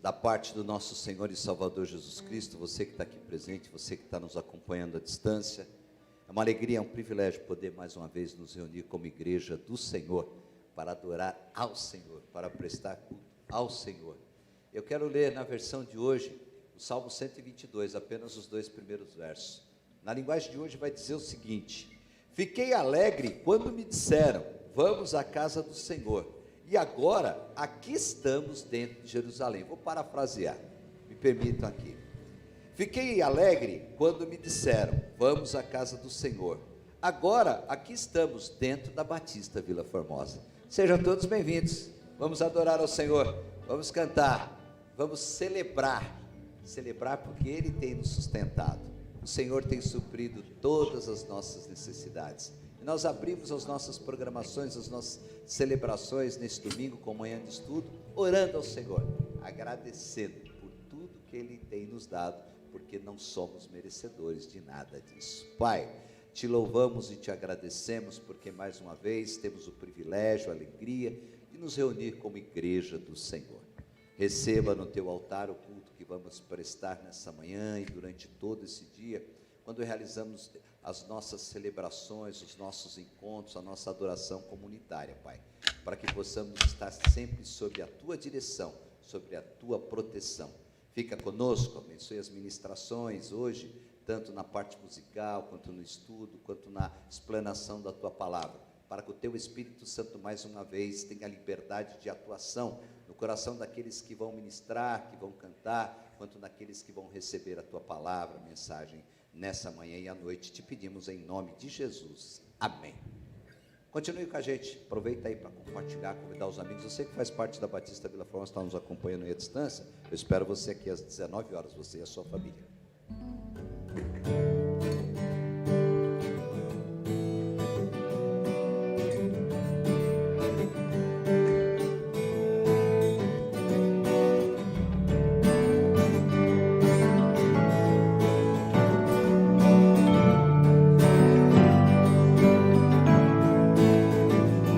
Da parte do nosso Senhor e Salvador Jesus Cristo, você que está aqui presente, você que está nos acompanhando à distância, é uma alegria, é um privilégio poder mais uma vez nos reunir como igreja do Senhor, para adorar ao Senhor, para prestar culto ao Senhor. Eu quero ler na versão de hoje, o Salmo 122, apenas os 2 primeiros versos. Na linguagem de hoje vai dizer o seguinte: fiquei alegre quando me disseram, vamos à casa do Senhor. E agora, aqui estamos dentro de Jerusalém. Vou parafrasear, me permitam aqui. Fiquei alegre quando me disseram, vamos à casa do Senhor. Agora, aqui estamos dentro da Batista Vila Formosa. Sejam todos bem-vindos. Vamos adorar ao Senhor, vamos cantar, vamos celebrar porque Ele tem nos sustentado. O Senhor tem suprido todas as nossas necessidades. E nós abrimos as nossas programações, as nossas celebrações nesse domingo com manhã de estudo, orando ao Senhor, agradecendo por tudo que Ele tem nos dado, porque não somos merecedores de nada disso. Pai, te louvamos e te agradecemos, porque mais uma vez temos o privilégio, a alegria de nos reunir como igreja do Senhor. Receba no teu altar o culto que vamos prestar nessa manhã e durante todo esse dia, quando realizamos as nossas celebrações, os nossos encontros, a nossa adoração comunitária, Pai, para que possamos estar sempre sob a Tua direção, sobre a Tua proteção. Fica conosco, abençoe as ministrações hoje, tanto na parte musical, quanto no estudo, quanto na explanação da Tua palavra, para que o Teu Espírito Santo, mais uma vez, tenha liberdade de atuação no coração daqueles que vão ministrar, que vão cantar, quanto naqueles que vão receber a Tua palavra, a mensagem nessa manhã e à noite. Te pedimos em nome de Jesus. Amém. Continue com a gente, aproveita aí para compartilhar, convidar os amigos. Você que faz parte da Batista Vila Formosa, está nos acompanhando aí à distância, eu espero você aqui às 19 horas, você e a sua família.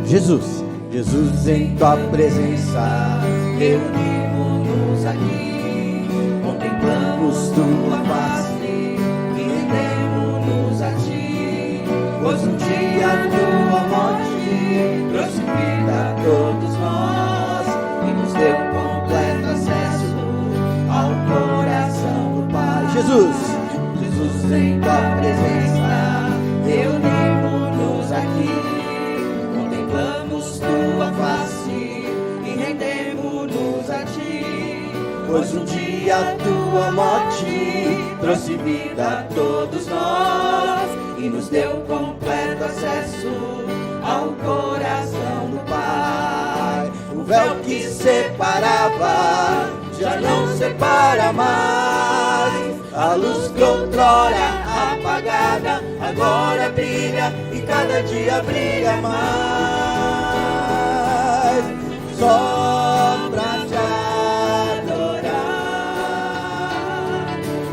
Jesus, em tua presença, reunimos-nos aqui, contemplamos tua face e rendemos-nos a ti, pois um dia tua morte trouxe vida a todos nós e nos deu completo acesso ao coração do Pai. Jesus, em tua presença, reunimos-nos aqui, tua face e rendemos-nos a ti, pois um dia a tua morte trouxe vida a todos nós e nos deu completo acesso ao coração do Pai. O véu que separava já não separa mais, a luz que outrora apagada agora brilha e cada dia brilha mais. Só pra te adorar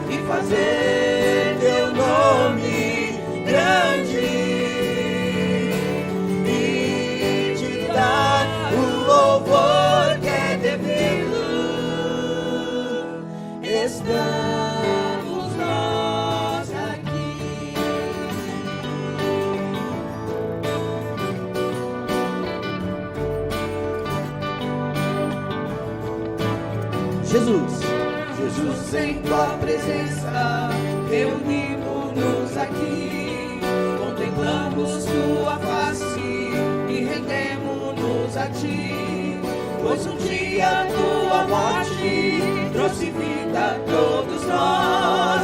e fazer teu nome grande e te dar o louvor que é devido. Estamos nós aqui. Jesus, em tua presença, reunimos-nos aqui, contemplamos tua face e rendemos-nos a ti, pois um dia tua morte trouxe vida a todos nós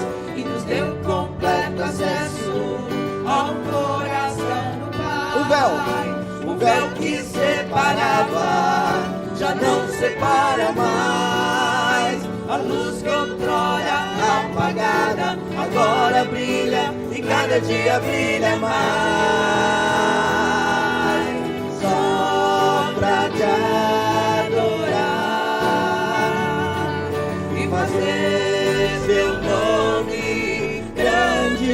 separava, já não separa mais. A luz que outrora apagada, agora brilha e cada dia brilha mais. Só pra te adorar e fazer seu nome grande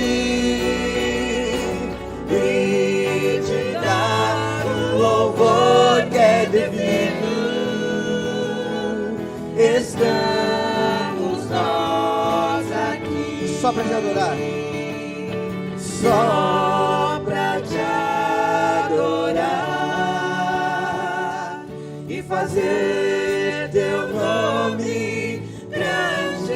e te dar o louvor que é devido. Estamos nós aqui Só pra te adorar. só pra te adorar e fazer teu nome grande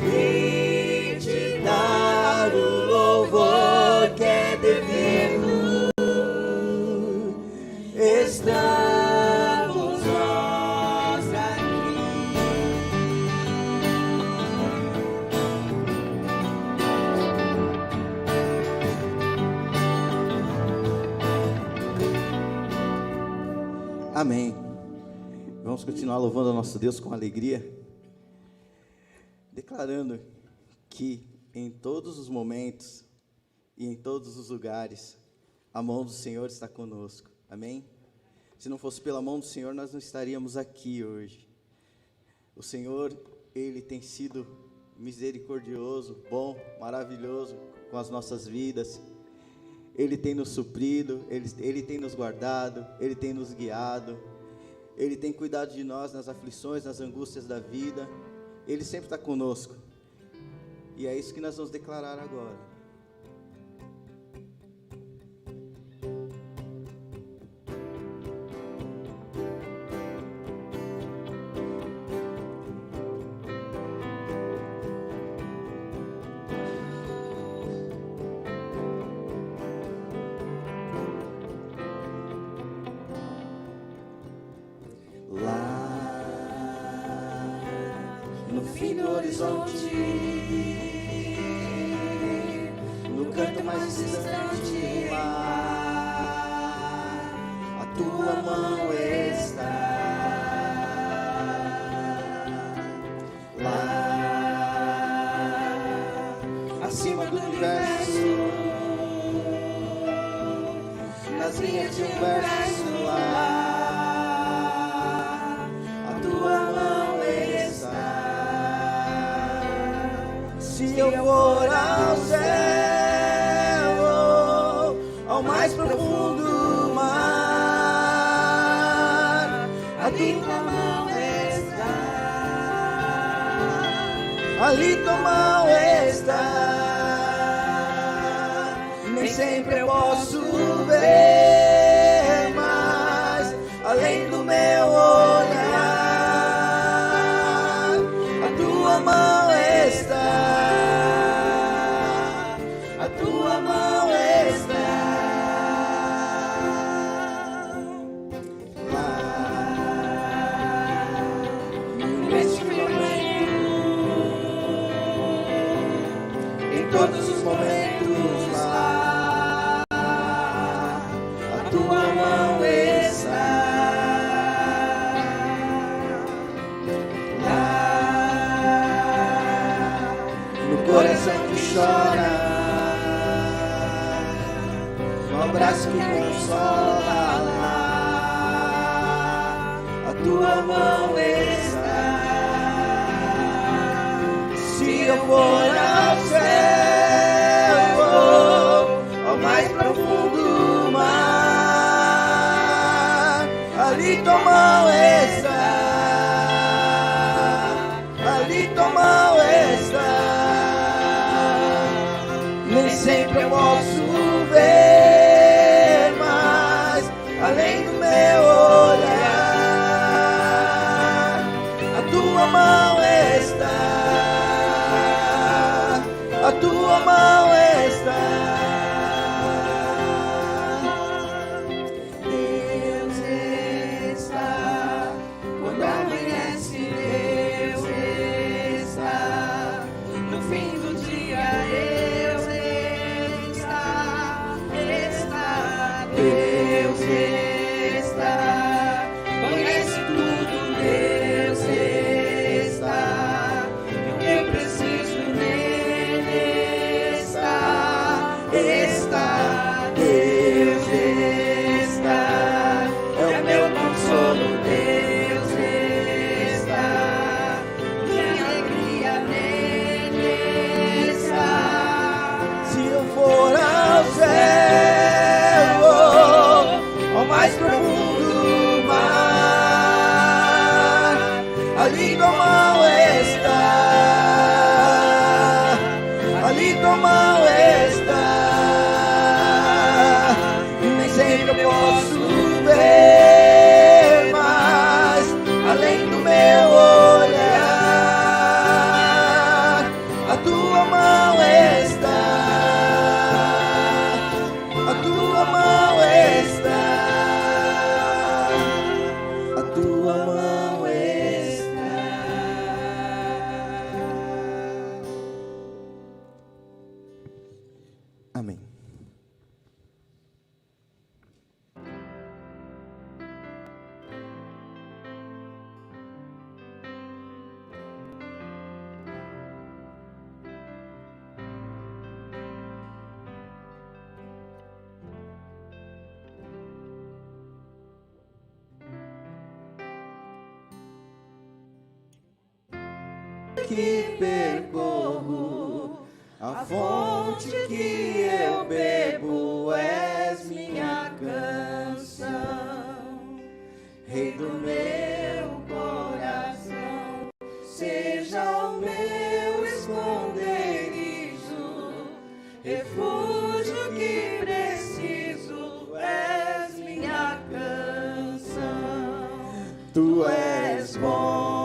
e te dar o louvor que é devido. Estamos nós aqui. Amém. Vamos continuar louvando ao nosso Deus com alegria, declarando que em todos os momentos e em todos os lugares a mão do Senhor está conosco. Amém? Se não fosse pela mão do Senhor, nós não estaríamos aqui hoje. O Senhor, Ele tem sido misericordioso, bom, maravilhoso com as nossas vidas. Ele tem nos suprido, Ele tem nos guardado, Ele tem nos guiado, Ele tem cuidado de nós nas aflições, nas angústias da vida. Ele sempre está conosco. E é isso que nós vamos declarar agora. No fim do horizonte, no canto mais distante, lá a tua mão está. Lá acima do universo, nas linhas de um verso, lá a tua mão está. Se eu for ao céu, ao mais profundo mar, ali tua mão está. Ali tua mão está. Nem sempre eu posso ver, mas além do meu olhar, a tua mão está. A tua mão está. Lá neste momento, em todos os momentos, lá a tua mão está. Lá no coração que chora, no abraço que consola, lá a tua mão está. Se eu for ao céu, ao mais profundo mar, ali tua mão está. Ali tua mão está. Nem sempre eu posso ver, mas além do meu olhar, a tua mão está. A tua mão está. Deus está ali tua mão está, ali tua mão está, e nem sempre eu posso ver, mas além do meu olhar, a tua mão está, a tua mão está, a tua mão está. Amém. Que percorro, a fonte que eu bebo, és minha canção, Rei do meu coração, seja o meu esconderijo, refúgio que preciso, és minha canção. Tu és bom.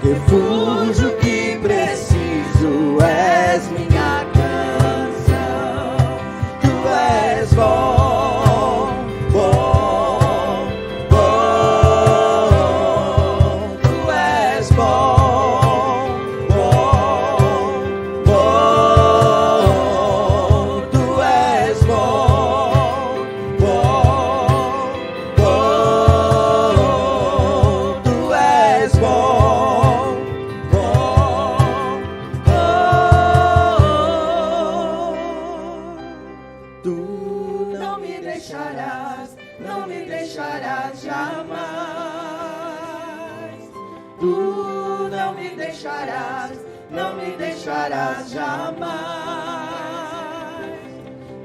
Refúgio que preciso, és minha canção. Tu és bom, bom, bom. Tu és bom, bom, bom. Tu és bom, bom, bom. Tu és bom. Não me deixarás jamais.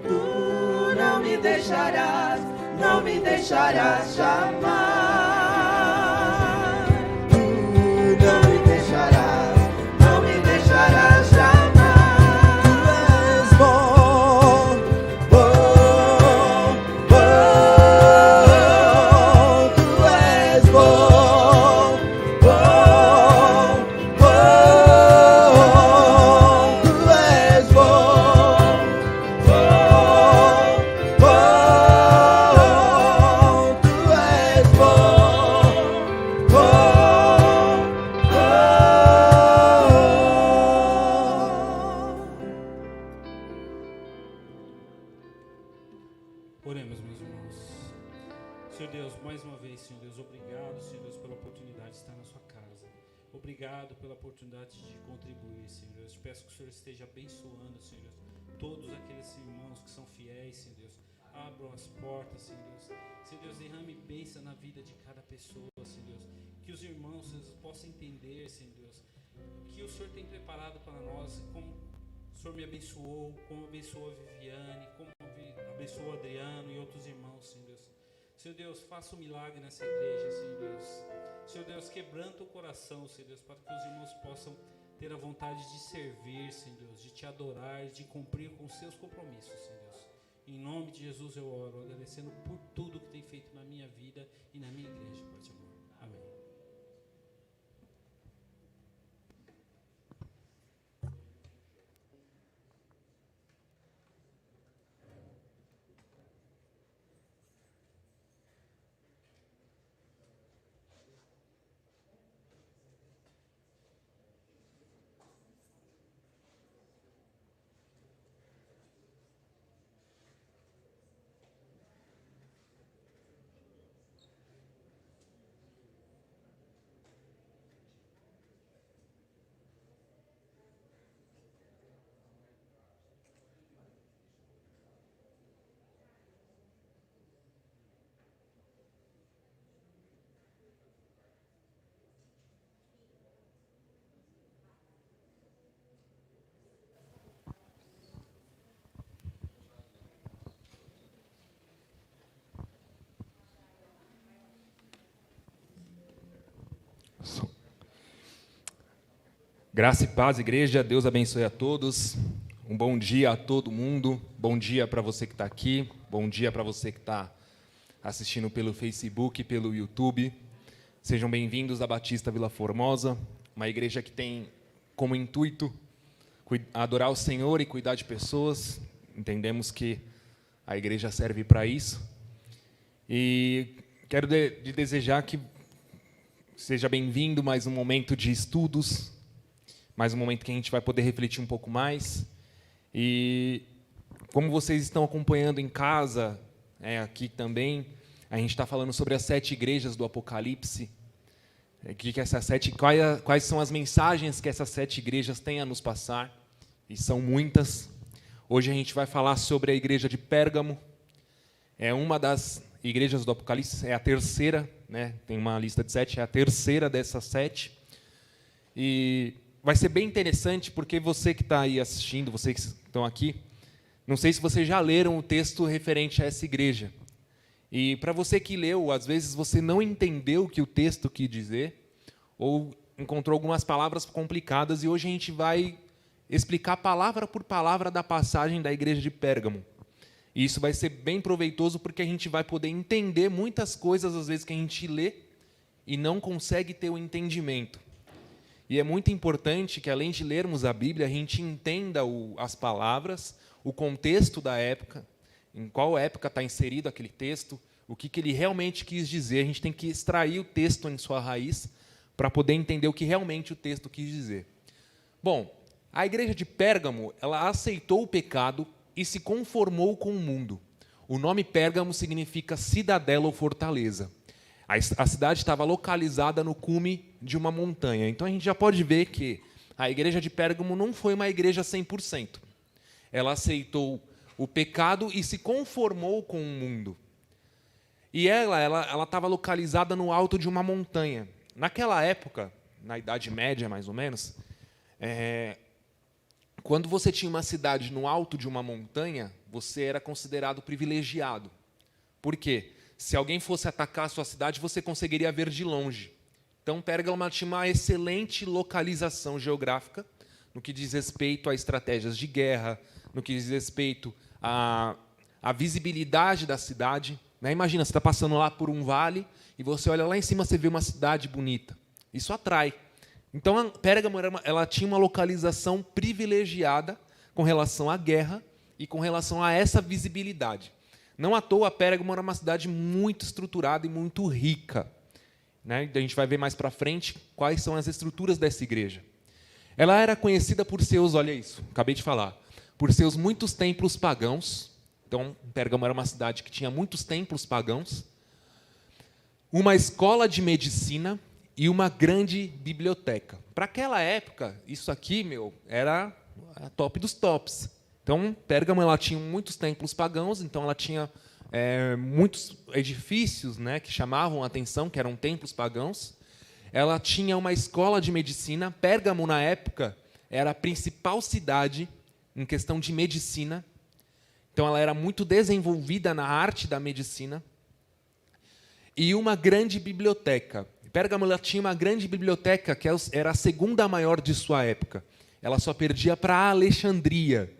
Tu não me deixarás, não me deixarás jamais. Tu não me deixarás, não me deixarás jamais. Tu és bom, bom, bom. Tu és bom, bom, bom. Tu és bom, bom, bom. Tu és bom, bom, bom. Oremos, meus irmãos. Senhor Deus, mais uma vez, Senhor Deus, obrigado, Senhor Deus, pela oportunidade de estar na sua casa. Obrigado pela oportunidade de contribuir, Senhor Deus. Peço que o Senhor esteja abençoando, Senhor Deus, todos aqueles irmãos que são fiéis, Senhor Deus. Abram as portas, Senhor Deus. Senhor Deus, derrame bênção na vida de cada pessoa, Senhor Deus. Que os irmãos, Senhor Deus, possam entender, Senhor Deus, que o Senhor tem preparado para nós, como o Senhor me abençoou, como abençoou a Viviane, como abençoou o Adriano e outros irmãos, Senhor Deus. Senhor Deus, faça um milagre nessa igreja, Senhor Deus. Senhor Deus, quebranta o coração, Senhor Deus, para que os irmãos possam ter a vontade de servir, Senhor Deus, de te adorar, de cumprir com os seus compromissos, Senhor Deus. Em nome de Jesus eu oro, agradecendo por tudo que tem feito na minha vida e na minha igreja, Pai de amor. Amém. Graça e paz, igreja. Deus abençoe a todos. Um bom dia a todo mundo. Bom dia para você que está aqui. Bom dia para você que está assistindo pelo Facebook, pelo YouTube. Sejam bem-vindos à Batista Vila Formosa, uma igreja que tem como intuito adorar o Senhor e cuidar de pessoas. Entendemos que a igreja serve para isso. E quero desejar que seja bem-vindo mais um momento de estudos, mais um momento que a gente vai poder refletir um pouco mais. E como vocês estão acompanhando em casa, aqui também, a gente está falando sobre as 7 igrejas do Apocalipse. Quais são as mensagens que essas 7 igrejas têm a nos passar? E são muitas. Hoje a gente vai falar sobre a igreja de Pérgamo. É uma das igrejas do Apocalipse, é a terceira, né? Tem uma lista de 7, é a terceira dessas 7. E vai ser bem interessante, porque você que está aí assistindo, vocês que estão aqui, não sei se vocês já leram o texto referente a essa igreja. E para você que leu, às vezes você não entendeu o que o texto quis dizer, ou encontrou algumas palavras complicadas, e hoje a gente vai explicar palavra por palavra da passagem da igreja de Pérgamo. E isso vai ser bem proveitoso, porque a gente vai poder entender muitas coisas, às vezes, que a gente lê e não consegue ter o entendimento. E é muito importante que, além de lermos a Bíblia, a gente entenda as palavras, o contexto da época, em qual época está inserido aquele texto, o que ele realmente quis dizer. A gente tem que extrair o texto em sua raiz para poder entender o que realmente o texto quis dizer. Bom, a igreja de Pérgamo, ela aceitou o pecado e se conformou com o mundo. O nome Pérgamo significa cidadela ou fortaleza. A cidade estava localizada no cume de uma montanha. Então a gente já pode ver que a igreja de Pérgamo não foi uma igreja 100%. Ela aceitou o pecado e se conformou com o mundo. E ela estava localizada no alto de uma montanha. Naquela época, na Idade Média mais ou menos, quando você tinha uma cidade no alto de uma montanha, você era considerado privilegiado. Por quê? Se alguém fosse atacar a sua cidade, você conseguiria ver de longe. Então, Pérgamo tinha uma excelente localização geográfica no que diz respeito a estratégias de guerra, no que diz respeito à visibilidade da cidade. Imagina, você está passando lá por um vale e você olha lá em cima, você vê uma cidade bonita. Isso atrai. Então, Pérgamo ela tinha uma localização privilegiada com relação à guerra e com relação a essa visibilidade. Não à toa, Pérgamo era uma cidade muito estruturada e muito rica. A gente vai ver mais para frente quais são as estruturas dessa igreja. Ela era conhecida por seus, olha isso, acabei de falar, por seus muitos templos pagãos. Então, Pérgamo era uma cidade que tinha muitos templos pagãos, uma escola de medicina e uma grande biblioteca. Para aquela época, isso aqui, era a top dos tops. Então, Pérgamo ela tinha muitos templos pagãos, então ela tinha muitos edifícios, que chamavam a atenção, que eram templos pagãos. Ela tinha uma escola de medicina. Pérgamo, na época, era a principal cidade em questão de medicina. Então, ela era muito desenvolvida na arte da medicina. E uma grande biblioteca. Pérgamo ela tinha uma grande biblioteca, que era a segunda maior de sua época. Ela só perdia para Alexandria.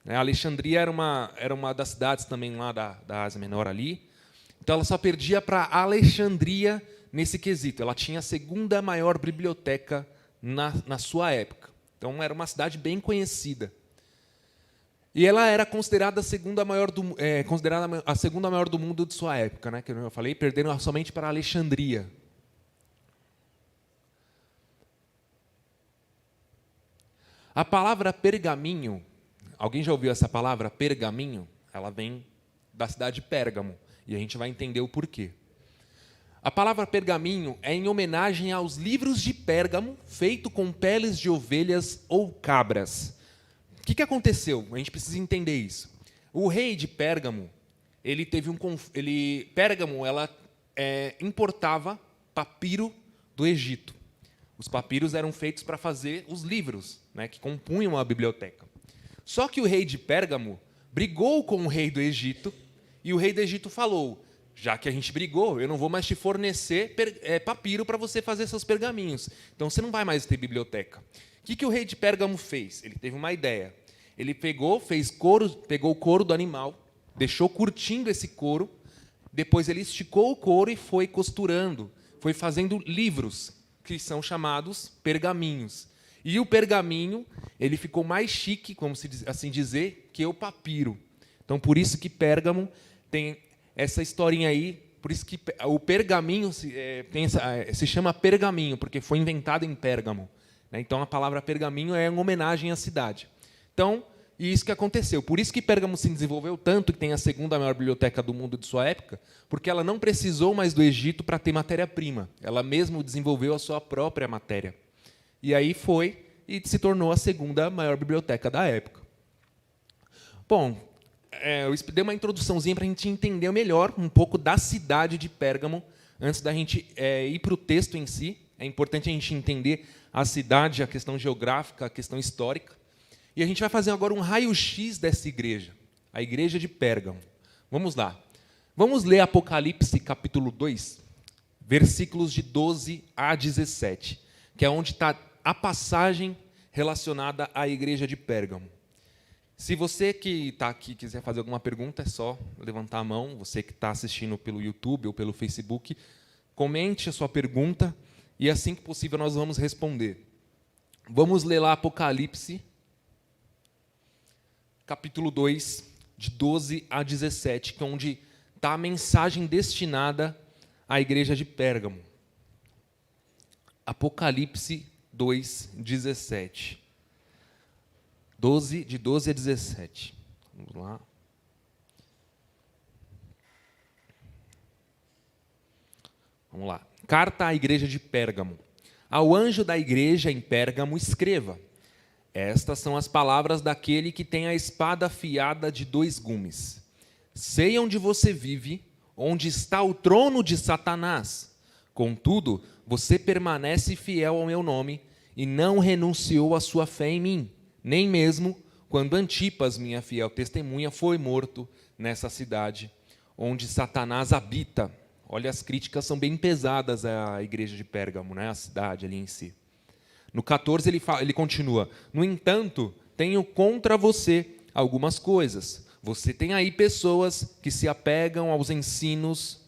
Alexandria era uma das cidades também lá da Ásia Menor ali. Então, ela só perdia para Alexandria nesse quesito. Ela tinha a segunda maior biblioteca na sua época. Então, era uma cidade bem conhecida. E ela era considerada a segunda maior do mundo de sua época, que eu falei, perdendo somente para Alexandria. A palavra pergaminho, alguém já ouviu essa palavra, pergaminho? Ela vem da cidade de Pérgamo, e a gente vai entender o porquê. A palavra pergaminho é em homenagem aos livros de Pérgamo, feito com peles de ovelhas ou cabras. O que aconteceu? A gente precisa entender isso. O rei de Pérgamo, Pérgamo importava papiro do Egito. Os papiros eram feitos para fazer os livros, que compunham a biblioteca. Só que o rei de Pérgamo brigou com o rei do Egito, e o rei do Egito falou: já que a gente brigou, eu não vou mais te fornecer papiro para você fazer seus pergaminhos. Então, você não vai mais ter biblioteca. O que o rei de Pérgamo fez? Ele teve uma ideia. Ele pegou o couro do animal, deixou curtindo esse couro, depois ele esticou o couro e foi costurando, foi fazendo livros, que são chamados pergaminhos. E o pergaminho, ele ficou mais chique, como se assim dizer, que o papiro. Então, por isso que Pérgamo tem essa historinha aí, por isso que o pergaminho se chama pergaminho, porque foi inventado em Pérgamo. Então, a palavra pergaminho é uma homenagem à cidade. Então, isso que aconteceu. Por isso que Pérgamo se desenvolveu tanto, que tem a segunda maior biblioteca do mundo de sua época, porque ela não precisou mais do Egito para ter matéria-prima. Ela mesmo desenvolveu a sua própria matéria. E aí foi e se tornou a segunda maior biblioteca da época. Bom, eu dei uma introduçãozinha para a gente entender melhor um pouco da cidade de Pérgamo, antes da gente ir para o texto em si. É importante a gente entender a cidade, a questão geográfica, a questão histórica. E a gente vai fazer agora um raio-x dessa igreja, a igreja de Pérgamo. Vamos lá. Vamos ler Apocalipse, capítulo 2, versículos de 12 a 17, que é onde está a passagem relacionada à igreja de Pérgamo. Se você que está aqui quiser fazer alguma pergunta, é só levantar a mão. Você que está assistindo pelo YouTube ou pelo Facebook, comente a sua pergunta e, assim que possível, nós vamos responder. Vamos ler lá Apocalipse, capítulo 2, de 12 a 17, que é onde está a mensagem destinada à igreja de Pérgamo. Apocalipse 2, 17. De 12 a 17. Vamos lá. Vamos lá. Carta à igreja de Pérgamo. Ao anjo da igreja em Pérgamo escreva: estas são as palavras daquele que tem a espada afiada de 2 gumes. Sei onde você vive, onde está o trono de Satanás. Contudo, você permanece fiel ao meu nome e não renunciou à sua fé em mim, nem mesmo quando Antipas, minha fiel testemunha, foi morto nessa cidade onde Satanás habita. Olha, as críticas são bem pesadas à igreja de Pérgamo, a cidade ali em si. No 14 ele continua: no entanto, tenho contra você algumas coisas. Você tem aí pessoas que se apegam aos ensinos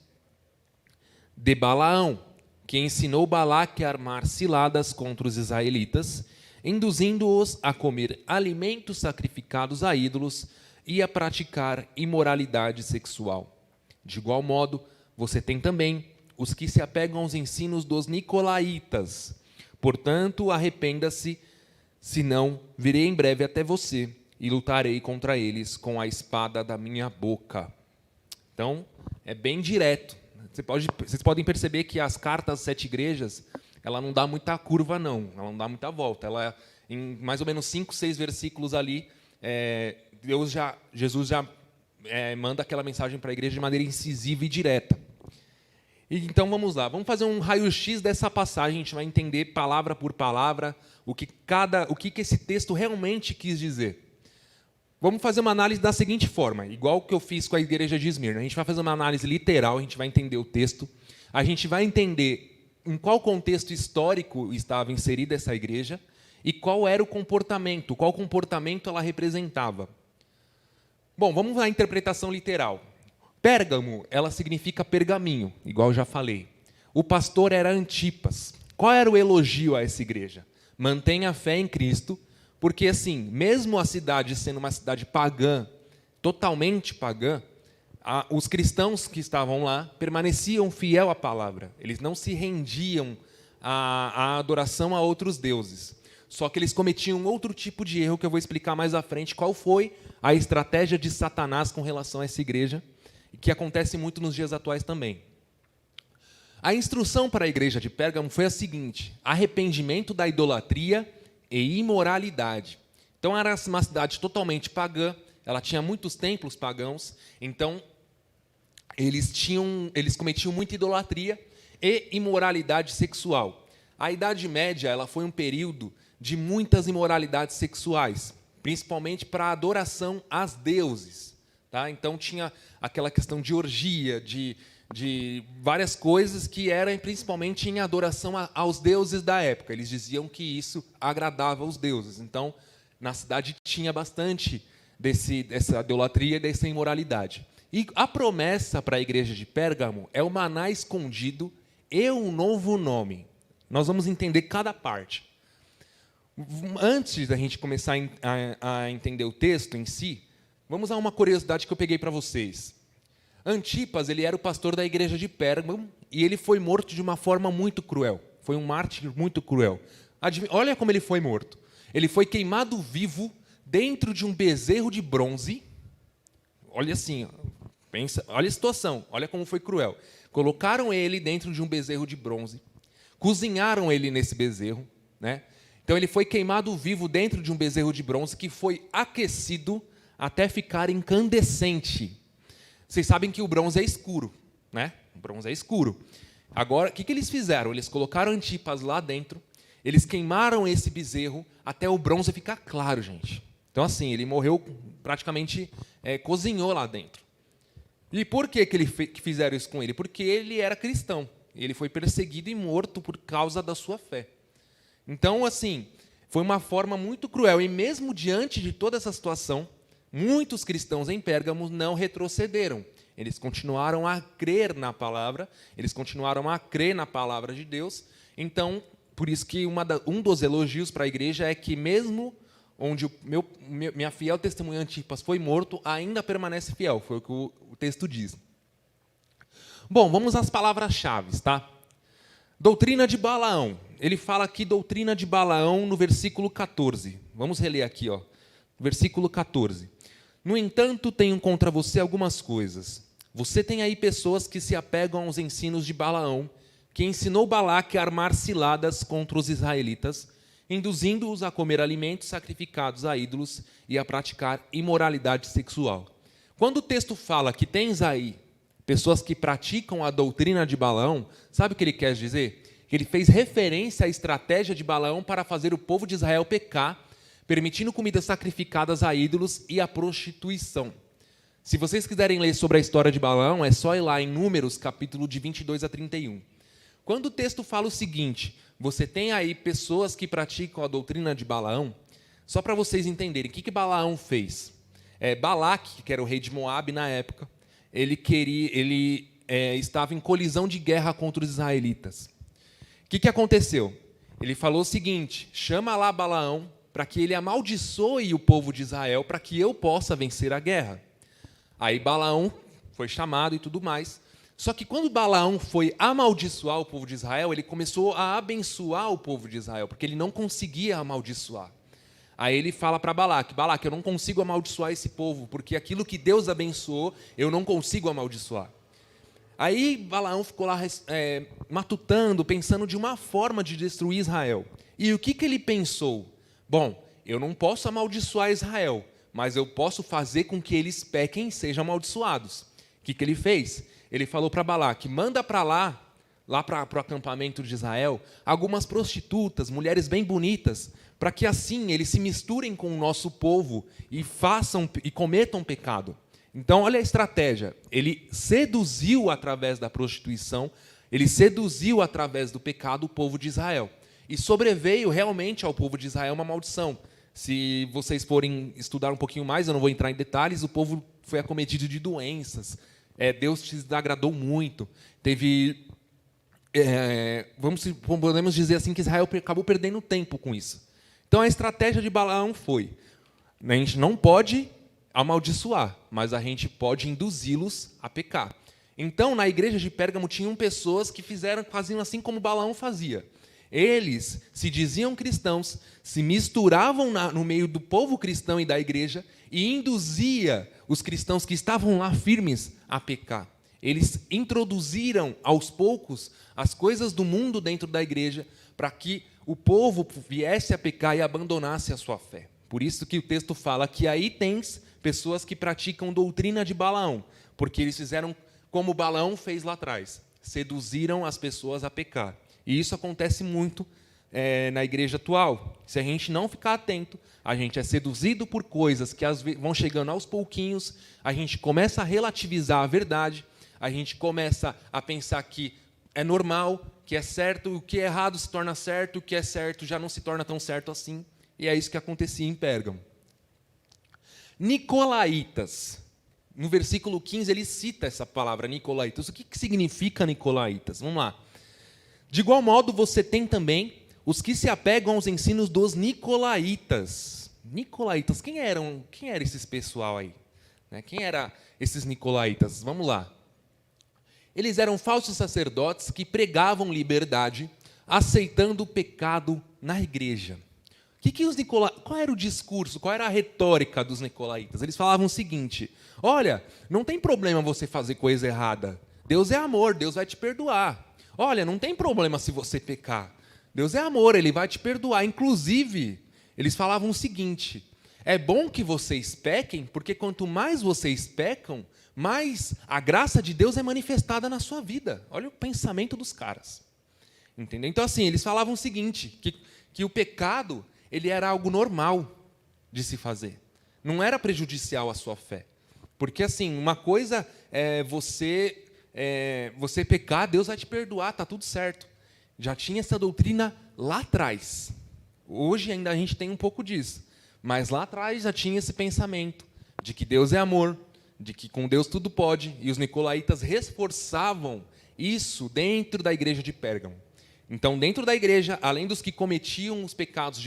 de Balaão, que ensinou Balaque a armar ciladas contra os israelitas, induzindo-os a comer alimentos sacrificados a ídolos e a praticar imoralidade sexual. De igual modo, você tem também os que se apegam aos ensinos dos nicolaítas. Portanto, arrependa-se, senão virei em breve até você e lutarei contra eles com a espada da minha boca. Então, é bem direto. Vocês podem perceber que as cartas às 7 igrejas, ela não dá muita curva, não. Ela não dá muita volta. Ela, em mais ou menos 5, 6 versículos ali, Jesus já manda aquela mensagem para a igreja de maneira incisiva e direta. Então, vamos lá. Vamos fazer um raio-x dessa passagem. A gente vai entender palavra por palavra o que esse texto realmente quis dizer. Vamos fazer uma análise da seguinte forma, igual que eu fiz com a igreja de Esmirna. A gente vai fazer uma análise literal, a gente vai entender o texto, a gente vai entender em qual contexto histórico estava inserida essa igreja e qual era o comportamento, qual comportamento ela representava. Bom, vamos à interpretação literal. Pérgamo, ela significa pergaminho, igual eu já falei. O pastor era Antipas. Qual era o elogio a essa igreja? Mantenha a fé em Cristo, porque, assim, mesmo a cidade sendo uma cidade pagã, totalmente pagã, os cristãos que estavam lá permaneciam fiel à palavra. Eles não se rendiam à adoração a outros deuses. Só que eles cometiam outro tipo de erro, que eu vou explicar mais à frente qual foi a estratégia de Satanás com relação a essa igreja, e que acontece muito nos dias atuais também. A instrução para a igreja de Pérgamo foi a seguinte: arrependimento da idolatria e imoralidade. Então, era uma cidade totalmente pagã, ela tinha muitos templos pagãos, então eles cometiam muita idolatria e imoralidade sexual. A Idade Média ela foi um período de muitas imoralidades sexuais, principalmente para a adoração aos deuses. Tá? Então, tinha aquela questão de orgia, de de várias coisas que eram principalmente em adoração aos deuses da época. Eles diziam que isso agradava aos deuses. Então, na cidade tinha bastante dessa idolatria e dessa imoralidade. E a promessa para a igreja de Pérgamo é o maná escondido e um novo nome. Nós vamos entender cada parte. Antes da gente começar a entender o texto em si, vamos a uma curiosidade que eu peguei para vocês. Antipas, ele era o pastor da igreja de Pérgamo e ele foi morto de uma forma muito cruel. Foi um mártir muito cruel. Olha como ele foi morto. Ele foi queimado vivo dentro de um bezerro de bronze. Olha assim, pensa, olha a situação, olha como foi cruel. Colocaram ele dentro de um bezerro de bronze, cozinharam ele nesse bezerro, né? Então ele foi queimado vivo dentro de um bezerro de bronze que foi aquecido até ficar incandescente. Vocês sabem que o bronze é escuro, né? O bronze é escuro. Agora, o que eles fizeram? Eles colocaram Antipas lá dentro, eles queimaram esse bezerro até o bronze ficar claro, gente. Então, assim, ele morreu praticamente, cozinhou lá dentro. E por que que fizeram isso com ele? Porque ele era cristão. Ele foi perseguido e morto por causa da sua fé. Então, assim, foi uma forma muito cruel. E mesmo diante de toda essa situação, muitos cristãos em Pérgamo não retrocederam. Eles continuaram a crer na palavra, eles continuaram a crer na palavra de Deus. Então, por isso que um dos elogios para a igreja é que mesmo onde minha fiel testemunha Antipas foi morto, ainda permanece fiel. Foi o que o texto diz. Bom, vamos às palavras-chave, tá? Doutrina de Balaão. Ele fala aqui doutrina de Balaão no versículo 14. Vamos reler aqui, ó. Versículo 14. No entanto, tenho contra você algumas coisas. Você tem aí pessoas que se apegam aos ensinos de Balaão, que ensinou Balaque a armar ciladas contra os israelitas, induzindo-os a comer alimentos sacrificados a ídolos e a praticar imoralidade sexual. Quando o texto fala que tens aí pessoas que praticam a doutrina de Balaão, sabe o que ele quer dizer? Que ele fez referência à estratégia de Balaão para fazer o povo de Israel pecar, permitindo comidas sacrificadas a ídolos e a prostituição. Se vocês quiserem ler sobre a história de Balaão, é só ir lá em Números, capítulo de 22 a 31. Quando o texto fala o seguinte, você tem aí pessoas que praticam a doutrina de Balaão, só para vocês entenderem, o que Balaão fez? Balaque, que era o rei de Moabe na época, ele estava em colisão de guerra contra os israelitas. O que aconteceu? Ele falou o seguinte, chama lá Balaão, para que ele amaldiçoe o povo de Israel, para que eu possa vencer a guerra. Aí Balaão foi chamado e tudo mais. Só que quando Balaão foi amaldiçoar o povo de Israel, ele começou a abençoar o povo de Israel, porque ele não conseguia amaldiçoar. Aí ele fala para Balaque, Balaque, eu não consigo amaldiçoar esse povo, porque aquilo que Deus abençoou, eu não consigo amaldiçoar. Aí Balaão ficou lá matutando, pensando de uma forma de destruir Israel. E o que ele pensou? Bom, eu não posso amaldiçoar Israel, mas eu posso fazer com que eles pequem e sejam amaldiçoados. O que ele fez? Ele falou para Balaque, manda para lá para o acampamento de Israel, algumas prostitutas, mulheres bem bonitas, para que assim eles se misturem com o nosso povo e façam e cometam pecado. Então, olha a estratégia. Ele seduziu através da prostituição, ele seduziu através do pecado o povo de Israel. E sobreveio realmente ao povo de Israel uma maldição. Se vocês forem estudar um pouquinho mais, eu não vou entrar em detalhes, o povo foi acometido de doenças. Deus te desagradou muito. Podemos dizer assim que Israel acabou perdendo tempo com isso. Então a estratégia de Balaão foi, a gente não pode amaldiçoar, mas a gente pode induzi-los a pecar. Então na igreja de Pérgamo tinham pessoas que faziam assim como Balaão fazia. Eles se diziam cristãos, se misturavam no meio do povo cristão e da igreja e induzia os cristãos que estavam lá firmes a pecar. Eles introduziram aos poucos as coisas do mundo dentro da igreja para que o povo viesse a pecar e abandonasse a sua fé. Por isso que o texto fala que aí tens pessoas que praticam doutrina de Balaão, porque eles fizeram como Balaão fez lá atrás, seduziram as pessoas a pecar. E isso acontece muito na igreja atual. Se a gente não ficar atento, a gente é seduzido por coisas que vão chegando aos pouquinhos, a gente começa a relativizar a verdade, a gente começa a pensar que é normal, que é certo, o que é errado se torna certo, o que é certo já não se torna tão certo assim. E é isso que acontecia em Pérgamo. Nicolaítas. No versículo 15, ele cita essa palavra, Nicolaítas. O que significa Nicolaítas? Vamos lá. De igual modo, você tem também os que se apegam aos ensinos dos Nicolaítas. Nicolaítas, quem era esses pessoal aí? Quem eram esses Nicolaítas? Vamos lá. Eles eram falsos sacerdotes que pregavam liberdade, aceitando o pecado na igreja. Qual era o discurso, qual era a retórica dos Nicolaítas? Eles falavam o seguinte: olha, não tem problema você fazer coisa errada. Deus é amor, Deus vai te perdoar. Olha, não tem problema se você pecar. Deus é amor, Ele vai te perdoar. Inclusive, eles falavam o seguinte: é bom que vocês pequem, porque quanto mais vocês pecam, mais a graça de Deus é manifestada na sua vida. Olha o pensamento dos caras. Entendeu? Então, assim, eles falavam o seguinte, que o pecado ele era algo normal de se fazer. Não era prejudicial à sua fé. Porque, assim, uma coisa é você pecar, Deus vai te perdoar, está tudo certo. Já tinha essa doutrina lá atrás. Hoje ainda a gente tem um pouco disso. Mas lá atrás já tinha esse pensamento de que Deus é amor, de que com Deus tudo pode. E os nicolaítas reforçavam isso dentro da igreja de Pérgamo. Então, dentro da igreja, além dos que cometiam os pecados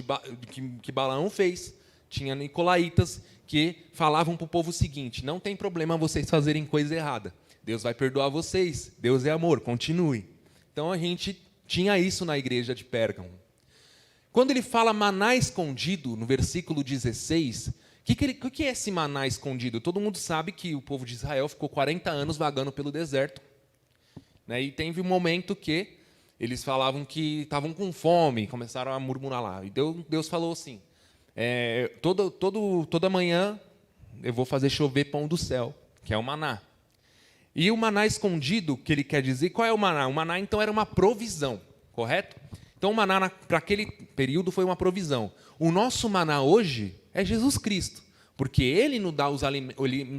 que Balaão fez, tinha nicolaítas que falavam para o povo o seguinte: não tem problema vocês fazerem coisa errada. Deus vai perdoar vocês. Deus é amor, continue. Então, a gente tinha isso na igreja de Pérgamo. Quando ele fala maná escondido, no versículo 16, o que é esse maná escondido? Todo mundo sabe que o povo de Israel ficou 40 anos vagando pelo deserto. E teve um momento que eles falavam que estavam com fome, começaram a murmurar lá. E Deus falou assim: toda manhã eu vou fazer chover pão do céu, que é o maná. E o maná escondido, que ele quer dizer, qual é o maná? O maná, então, era uma provisão, correto? Então, o maná, para aquele período, foi uma provisão. O nosso maná hoje é Jesus Cristo, porque Ele nos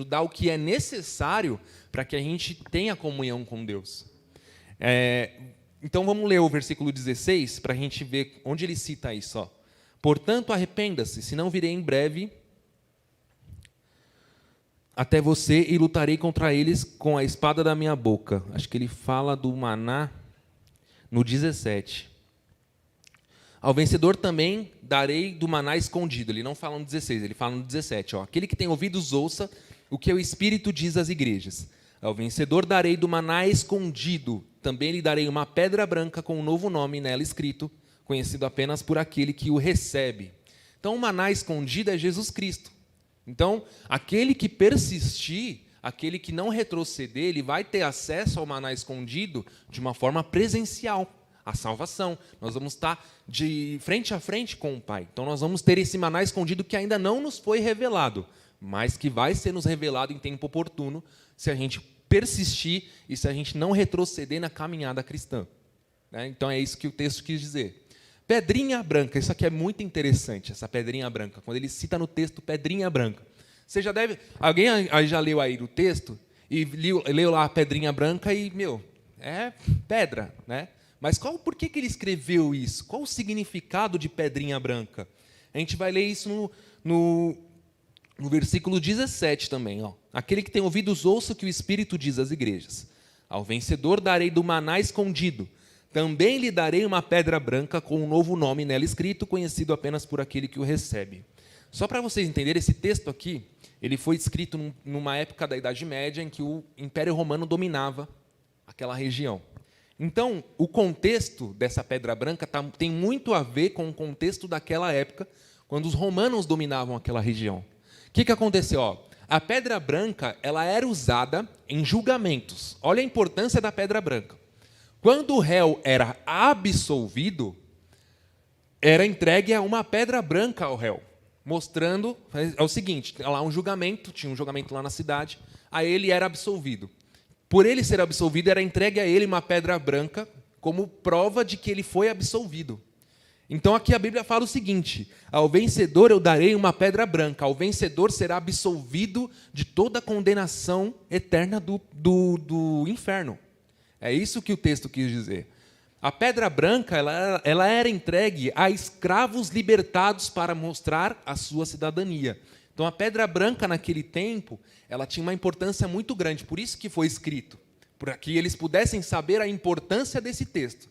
dá o que é necessário para que a gente tenha comunhão com Deus. Então, vamos ler o versículo 16, para a gente ver onde ele cita isso. Ó. Portanto, arrependa-se, senão virei em breve até você e lutarei contra eles com a espada da minha boca. Acho que ele fala do maná no 17. Ao vencedor também darei do maná escondido. Ele não fala no 16, ele fala no 17. Ó. Aquele que tem ouvidos, ouça o que o Espírito diz às igrejas. Ao vencedor darei do maná escondido. Também lhe darei uma pedra branca com um novo nome nela escrito, conhecido apenas por aquele que o recebe. Então, o maná escondido é Jesus Cristo. Então, aquele que persistir, aquele que não retroceder, ele vai ter acesso ao maná escondido de uma forma presencial, a salvação. Nós vamos estar de frente a frente com o Pai. Então, nós vamos ter esse maná escondido que ainda não nos foi revelado, mas que vai ser nos revelado em tempo oportuno, se a gente persistir e se a gente não retroceder na caminhada cristã. Então, é isso que o texto quis dizer. Pedrinha branca, isso aqui é muito interessante, essa pedrinha branca, quando ele cita no texto pedrinha branca. Você já deve, alguém aí já leu aí o texto e leu lá a pedrinha branca e, é pedra, né? Mas por que ele escreveu isso? Qual o significado de pedrinha branca? A gente vai ler isso no versículo 17 também. Ó. Aquele que tem ouvidos, ouça o que o Espírito diz às igrejas. Ao vencedor darei do maná escondido. Também lhe darei uma pedra branca com um novo nome nela escrito, conhecido apenas por aquele que o recebe. Só para vocês entenderem, esse texto aqui, ele foi escrito numa época da Idade Média em que o Império Romano dominava aquela região. Então, o contexto dessa pedra branca tem muito a ver com o contexto daquela época, quando os romanos dominavam aquela região. O que aconteceu? Ó, a pedra branca ela era usada em julgamentos. Olha a importância da pedra branca. Quando o réu era absolvido, era entregue uma pedra branca ao réu, mostrando o seguinte, lá tinha um julgamento lá na cidade, aí ele era absolvido. Por ele ser absolvido, era entregue a ele uma pedra branca como prova de que ele foi absolvido. Então aqui a Bíblia fala o seguinte: ao vencedor eu darei uma pedra branca, ao vencedor será absolvido de toda a condenação eterna do inferno. É isso que o texto quis dizer. A pedra branca ela era entregue a escravos libertados para mostrar a sua cidadania. Então a pedra branca naquele tempo, ela tinha uma importância muito grande, por isso que foi escrito, para que eles pudessem saber a importância desse texto.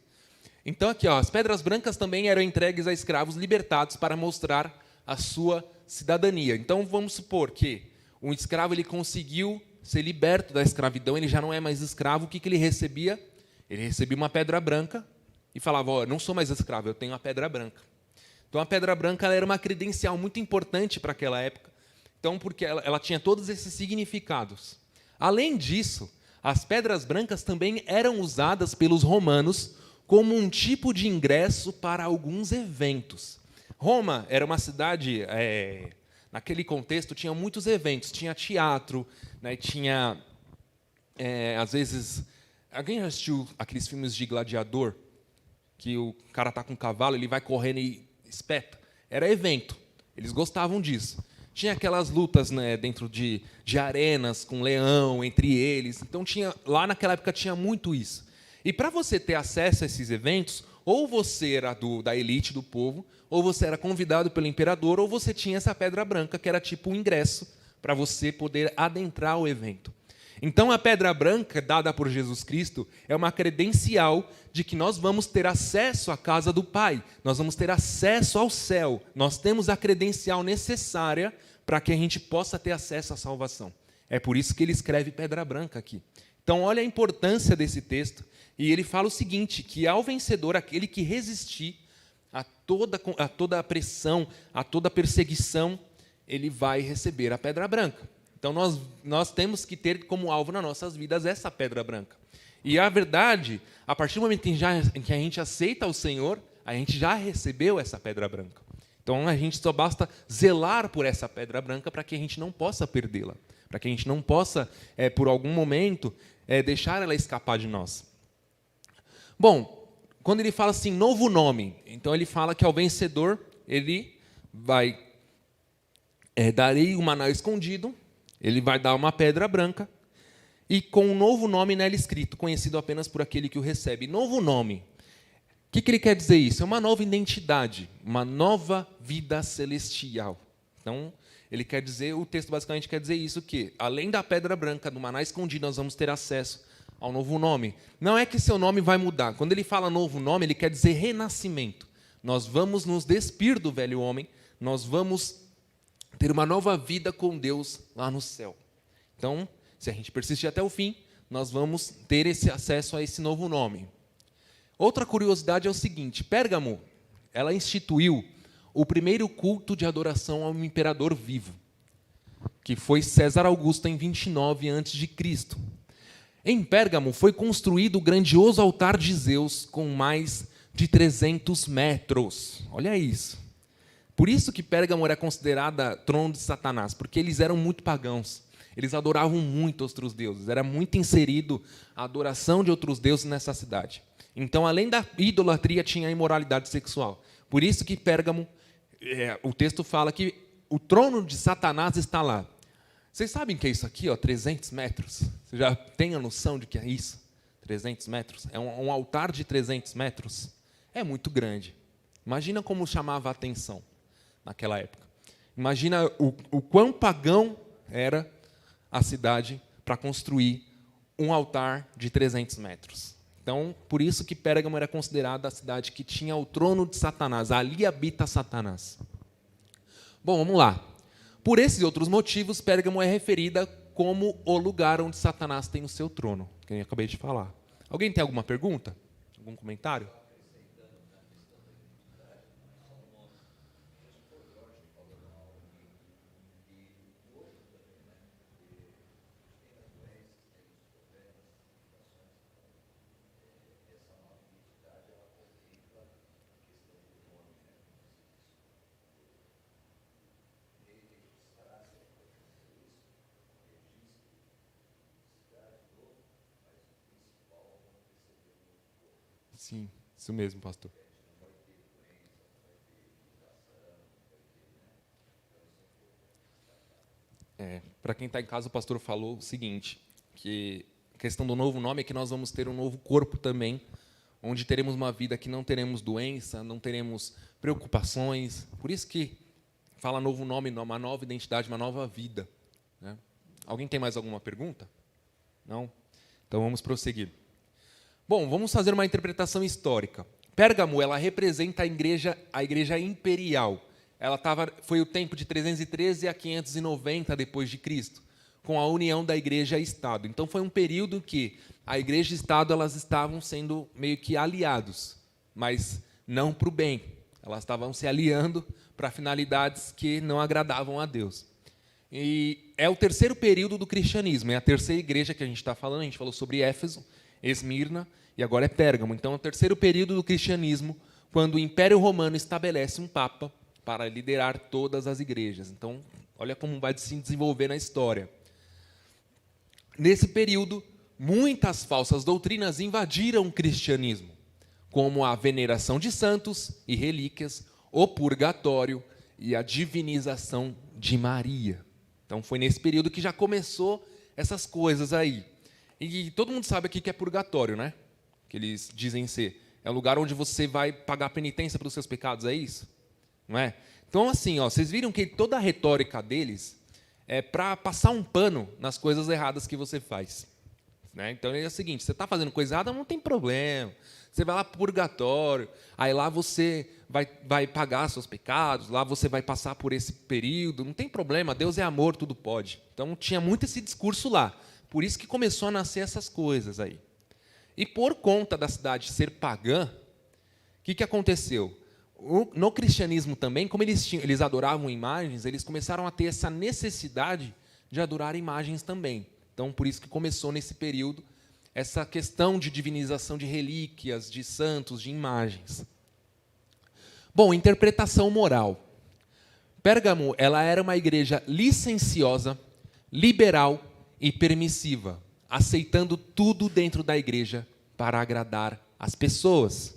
Então aqui, ó, as pedras brancas também eram entregues a escravos libertados para mostrar a sua cidadania. Então vamos supor que um escravo ele conseguiu ser liberto da escravidão, ele já não é mais escravo, o que ele recebia? Ele recebia uma pedra branca e falava: ó, não sou mais escravo, eu tenho uma pedra branca. Então a pedra branca ela era uma credencial muito importante para aquela época, então porque ela tinha todos esses significados. Além disso, as pedras brancas também eram usadas pelos romanos como um tipo de ingresso para alguns eventos. Roma era uma cidade, naquele contexto, tinha muitos eventos. Tinha teatro, né, tinha, às vezes... Alguém já assistiu aqueles filmes de gladiador? Que o cara está com um cavalo, ele vai correndo e espeta. Era evento. Eles gostavam disso. Tinha aquelas lutas, né, dentro de arenas, com leão, entre eles. Então, lá naquela época tinha muito isso. E para você ter acesso a esses eventos, ou você era da elite do povo, ou você era convidado pelo imperador, ou você tinha essa pedra branca, que era tipo um ingresso para você poder adentrar o evento. Então, a pedra branca, dada por Jesus Cristo, é uma credencial de que nós vamos ter acesso à casa do Pai, nós vamos ter acesso ao céu, nós temos a credencial necessária para que a gente possa ter acesso à salvação. É por isso que ele escreve pedra branca aqui. Então, olha a importância desse texto. E ele fala o seguinte, que ao vencedor, aquele que resistir a toda a pressão, a toda a perseguição, ele vai receber a pedra branca. Então, nós temos que ter como alvo nas nossas vidas essa pedra branca. E a verdade, a partir do momento em que a gente aceita o Senhor, a gente já recebeu essa pedra branca. Então, a gente só basta zelar por essa pedra branca para que a gente não possa perdê-la, para que a gente não possa, por algum momento, deixar ela escapar de nós. Bom, quando ele fala assim, novo nome, então ele fala que ao vencedor, ele vai darei um maná escondido, ele vai dar uma pedra branca, e com um novo nome nela escrito, conhecido apenas por aquele que o recebe. Novo nome. O que ele quer dizer isso? É uma nova identidade, uma nova vida celestial. Então, ele quer dizer, o texto basicamente quer dizer isso, que além da pedra branca, do maná escondido, nós vamos ter acesso ao novo nome. Não é que seu nome vai mudar. Quando ele fala novo nome, ele quer dizer renascimento. Nós vamos nos despir do velho homem, nós vamos ter uma nova vida com Deus lá no céu. Então, se a gente persistir até o fim, nós vamos ter esse acesso a esse novo nome. Outra curiosidade é o seguinte, Pérgamo, ela instituiu o primeiro culto de adoração ao imperador vivo, que foi César Augusto em 29 a.C. Em Pérgamo foi construído o grandioso altar de Zeus com mais de 300 metros. Olha isso. Por isso que Pérgamo era considerada trono de Satanás, porque eles eram muito pagãos. Eles adoravam muito outros deuses. Era muito inserido a adoração de outros deuses nessa cidade. Então, além da idolatria, tinha a imoralidade sexual. Por isso que Pérgamo, o texto fala que o trono de Satanás está lá. Vocês sabem o que é isso aqui, ó, 300 metros? Você já tem a noção de que é isso? 300 metros? É um altar de 300 metros? É muito grande. Imagina como chamava a atenção naquela época. Imagina o quão pagão era a cidade para construir um altar de 300 metros. Então, por isso que Pérgamo era considerada a cidade que tinha o trono de Satanás. Ali habita Satanás. Bom, vamos lá. Por esses e outros motivos, Pérgamo é referida como o lugar onde Satanás tem o seu trono, que eu acabei de falar. Alguém tem alguma pergunta? Algum comentário? Sim, isso mesmo, pastor. para quem está em casa, o pastor falou o seguinte, que a questão do novo nome é que nós vamos ter um novo corpo também, onde teremos uma vida que não teremos doença, não teremos preocupações. Por isso que fala novo nome, uma nova identidade, uma nova vida, né? Alguém tem mais alguma pergunta? Não? Então vamos prosseguir. Bom, vamos fazer uma interpretação histórica. Pérgamo, ela representa a igreja imperial. Foi o tempo de 313 a 590 depois de Cristo, com a união da igreja e Estado. Então foi um período que a igreja e o Estado elas estavam sendo meio que aliados, mas não para o bem. Elas estavam se aliando para finalidades que não agradavam a Deus. E é o terceiro período do cristianismo, é a terceira igreja que a gente está falando. A gente falou sobre Éfeso, Esmirna e agora é Pérgamo. Então é o terceiro período do cristianismo, quando o Império Romano estabelece um papa para liderar todas as igrejas. Então, olha como vai se desenvolver na história. Nesse período, muitas falsas doutrinas invadiram o cristianismo, como a veneração de santos e relíquias, o purgatório e a divinização de Maria. Então, foi nesse período que já começou essas coisas aí. E todo mundo sabe aqui que é purgatório, né? Que eles dizem ser. É o lugar onde você vai pagar penitência pelos seus pecados, é isso? Não é? Então, assim, vocês viram que toda a retórica deles é para passar um pano nas coisas erradas que você faz, né? Então, é o seguinte, você está fazendo coisa errada, não tem problema. Você vai lá para o purgatório, aí lá você vai pagar seus pecados, lá você vai passar por esse período, não tem problema, Deus é amor, tudo pode. Então, tinha muito esse discurso lá. Por isso que começou a nascer essas coisas aí. E por conta da cidade ser pagã, o que aconteceu? No cristianismo também, como eles adoravam imagens, eles começaram a ter essa necessidade de adorar imagens também. Então, por isso que começou nesse período essa questão de divinização de relíquias, de santos, de imagens. Bom, interpretação moral. Pérgamo, ela era uma igreja licenciosa, liberal e permissiva, aceitando tudo dentro da igreja para agradar as pessoas.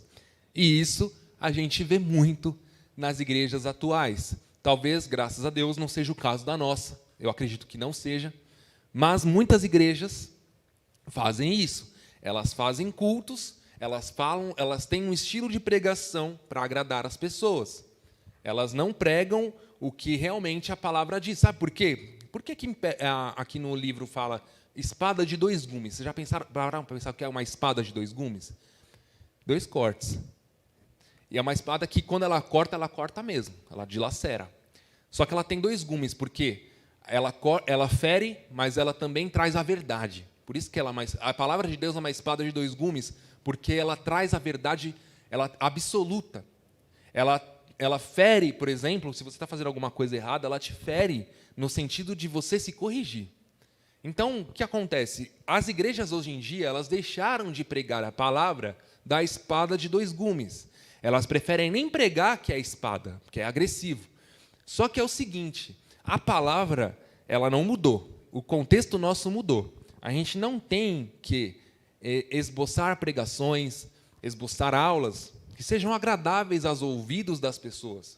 E isso a gente vê muito nas igrejas atuais. Talvez, graças a Deus, não seja o caso da nossa. Eu acredito que não seja. Mas muitas igrejas fazem isso. Elas fazem cultos, elas têm um estilo de pregação para agradar as pessoas. Elas não pregam o que realmente a palavra diz. Sabe por quê? Por que aqui no livro fala espada de 2 gumes? Vocês já pararam para pensar o que é uma espada de 2 gumes? 2 cortes. E é uma espada que, quando ela corta mesmo. Ela dilacera. Só que ela tem 2 gumes, porque ela fere, mas ela também traz a verdade. Por isso que a palavra de Deus é uma espada de 2 gumes, porque ela traz a verdade absoluta. Ela fere, por exemplo, se você está fazendo alguma coisa errada, ela te fere no sentido de você se corrigir. Então, o que acontece? As igrejas hoje em dia, elas deixaram de pregar a palavra da espada de 2 gumes. Elas preferem nem pregar que é a espada, que é agressivo. Só que é o seguinte, a palavra, ela não mudou. O contexto nosso mudou. A gente não tem que esboçar pregações, esboçar aulas que sejam agradáveis aos ouvidos das pessoas,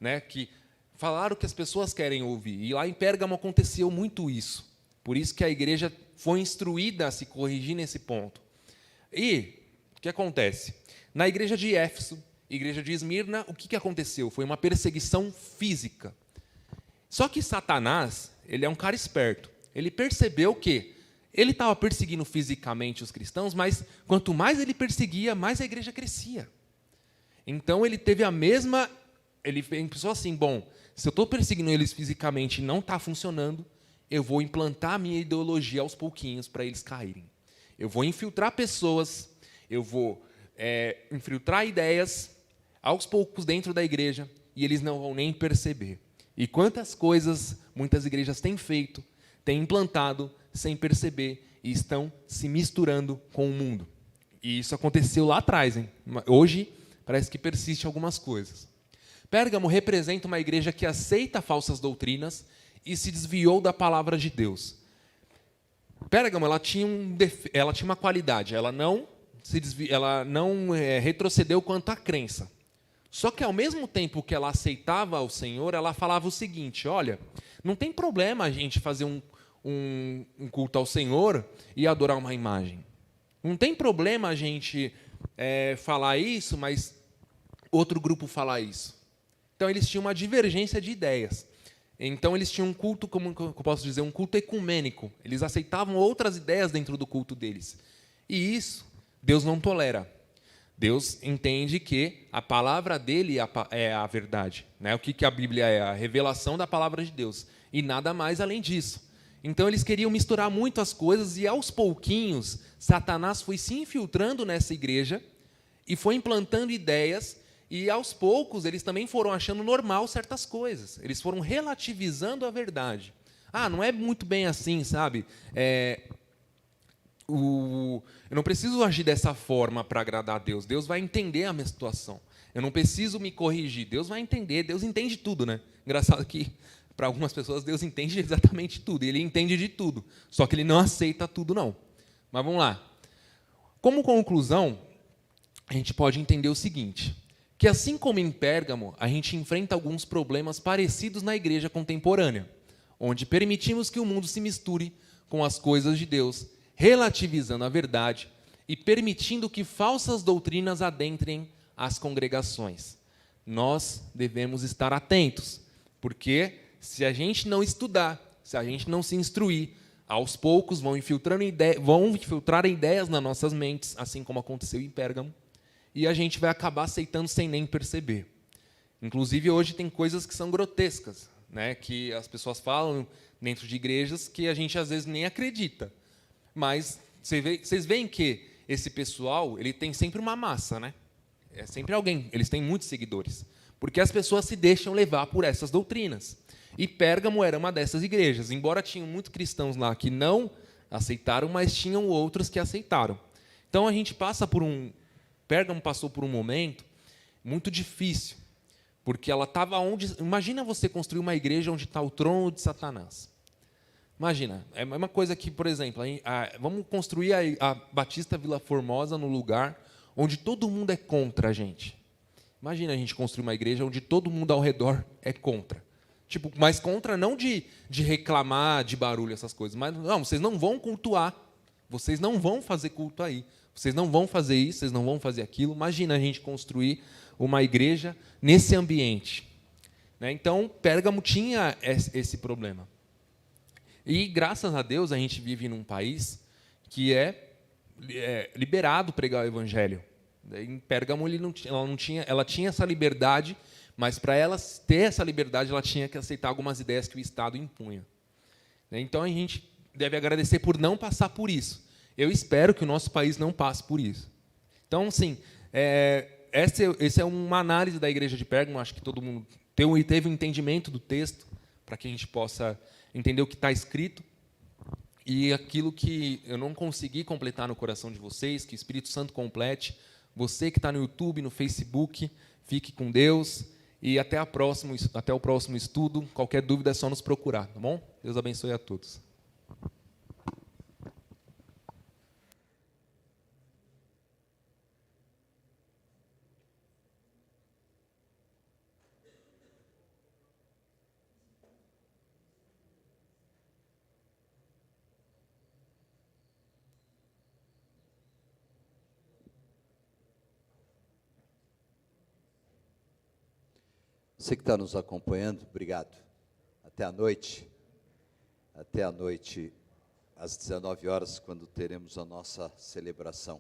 né? Que falar o que as pessoas querem ouvir. E lá em Pérgamo aconteceu muito isso. Por isso que a igreja foi instruída a se corrigir nesse ponto. E o que acontece? Na igreja de Éfeso, igreja de Esmirna, o que aconteceu? Foi uma perseguição física. Só que Satanás, ele é um cara esperto. Ele percebeu que ele estava perseguindo fisicamente os cristãos, mas quanto mais ele perseguia, mais a igreja crescia. Então ele teve ele pensou assim, bom, se eu estou perseguindo eles fisicamente e não está funcionando, eu vou implantar a minha ideologia aos pouquinhos para eles caírem. Eu vou infiltrar pessoas, eu vou infiltrar ideias aos poucos dentro da igreja e eles não vão nem perceber. E quantas coisas muitas igrejas têm feito, têm implantado sem perceber e estão se misturando com o mundo. E isso aconteceu lá atrás, hein? Hoje parece que persiste algumas coisas. Pérgamo representa uma igreja que aceita falsas doutrinas e se desviou da palavra de Deus. Pérgamo, ela tinha uma qualidade, ela não retrocedeu quanto à crença. Só que, ao mesmo tempo que ela aceitava o Senhor, ela falava o seguinte: olha, não tem problema a gente fazer um culto ao Senhor e adorar uma imagem. Não tem problema a gente falar isso, mas outro grupo falar isso. Então, eles tinham uma divergência de ideias. Então, eles tinham um culto, como eu posso dizer, um culto ecumênico. Eles aceitavam outras ideias dentro do culto deles. E isso, Deus não tolera. Deus entende que a palavra dele é a verdade. Né? O que a Bíblia é? A revelação da palavra de Deus. E nada mais além disso. Então, eles queriam misturar muito as coisas e, aos pouquinhos, Satanás foi se infiltrando nessa igreja e foi implantando ideias. E, aos poucos, eles também foram achando normal certas coisas. Eles foram relativizando a verdade. Ah, não é muito bem assim, sabe? Eu não preciso agir dessa forma para agradar a Deus. Deus vai entender a minha situação. Eu não preciso me corrigir. Deus vai entender. Deus entende tudo, né? Engraçado que, para algumas pessoas, Deus entende exatamente tudo. Ele entende de tudo. Só que ele não aceita tudo, não. Mas vamos lá. Como conclusão, a gente pode entender o seguinte: que assim como em Pérgamo, a gente enfrenta alguns problemas parecidos na igreja contemporânea, onde permitimos que o mundo se misture com as coisas de Deus, relativizando a verdade e permitindo que falsas doutrinas adentrem as congregações. Nós devemos estar atentos, porque se a gente não estudar, se a gente não se instruir, aos poucos vão infiltrar ideias nas nossas mentes, assim como aconteceu em Pérgamo, e a gente vai acabar aceitando sem nem perceber. Inclusive, hoje tem coisas que são grotescas, né, que as pessoas falam dentro de igrejas que a gente às vezes nem acredita. Mas vocês veem que esse pessoal, ele tem sempre uma massa, né? É sempre alguém, eles têm muitos seguidores. Porque as pessoas se deixam levar por essas doutrinas. E Pérgamo era uma dessas igrejas. Embora tinham muitos cristãos lá que não aceitaram, mas tinham outros que aceitaram. Então, a gente Pérgamo passou por um momento muito difícil. Porque ela estava onde... Imagina você construir uma igreja onde está o trono de Satanás. Imagina, é uma coisa que, por exemplo, vamos construir a Batista Vila Formosa no lugar onde todo mundo é contra a gente. Imagina a gente construir uma igreja onde todo mundo ao redor é contra. Tipo, mas contra não de reclamar, de barulho, essas coisas. Mas, não, vocês não vão cultuar. Vocês não vão fazer culto aí. Vocês não vão fazer isso, vocês não vão fazer aquilo. Imagina a gente construir uma igreja nesse ambiente. Né? Então, Pérgamo tinha esse problema. E, graças a Deus, a gente vive num país que é liberado pregar o evangelho. Em Pérgamo, ela tinha essa liberdade, mas, para ela ter essa liberdade, ela tinha que aceitar algumas ideias que o Estado impunha. Então, a gente deve agradecer por não passar por isso. Eu espero que o nosso país não passe por isso. Então, sim, essa é uma análise da igreja de Pérgamo. Acho que todo mundo teve um entendimento do texto, para que a gente possa entender o que está escrito. E aquilo que eu não consegui completar no coração de vocês, que o Espírito Santo complete. Você que está no YouTube, no Facebook, fique com Deus. E até o próximo estudo. Qualquer dúvida é só nos procurar, tá bom? Deus abençoe a todos. Você que está nos acompanhando, obrigado. Até a noite, às 19 horas, quando teremos a nossa celebração.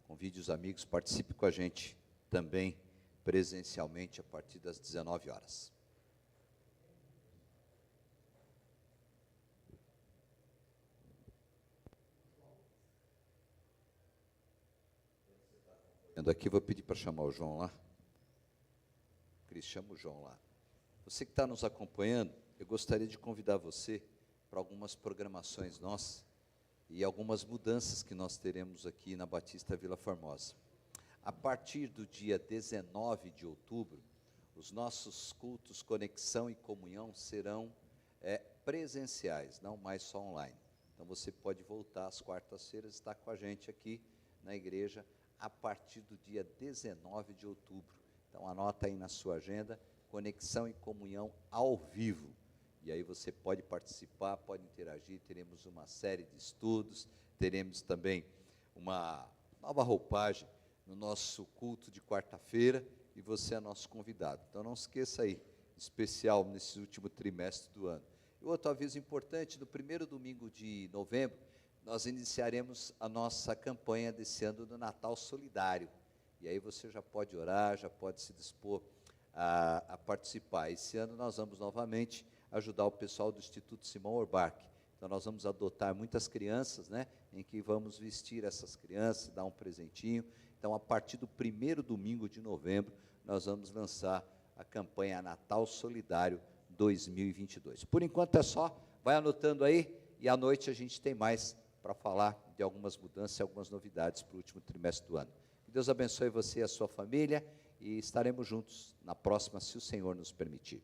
Convide os amigos, participe com a gente também presencialmente a partir das 19 horas. Aqui, vou pedir para chamar o João lá. Cris, chama o João lá. Você que está nos acompanhando, eu gostaria de convidar você para algumas programações nossas e algumas mudanças que nós teremos aqui na Batista Vila Formosa. A partir do dia 19 de outubro, os nossos cultos, conexão e comunhão serão presenciais, não mais só online. Então você pode voltar às quartas-feiras, estar com a gente aqui na igreja a partir do dia 19 de outubro. Então anota aí na sua agenda, conexão e comunhão ao vivo. E aí você pode participar, pode interagir, teremos uma série de estudos, teremos também uma nova roupagem no nosso culto de quarta-feira, e você é nosso convidado. Então não esqueça aí, especial nesse último trimestre do ano. E outro aviso importante, no primeiro domingo de novembro, nós iniciaremos a nossa campanha desse ano do Natal Solidário. E aí você já pode orar, já pode se dispor a participar. Esse ano nós vamos novamente ajudar o pessoal do Instituto Simão Orbach. Então nós vamos adotar muitas crianças, né, em que vamos vestir essas crianças, dar um presentinho. Então a partir do primeiro domingo de novembro, nós vamos lançar a campanha Natal Solidário 2022. Por enquanto é só, vai anotando aí, e à noite a gente tem mais para falar de algumas mudanças e algumas novidades para o último trimestre do ano. Que Deus abençoe você e a sua família, e estaremos juntos na próxima, se o Senhor nos permitir.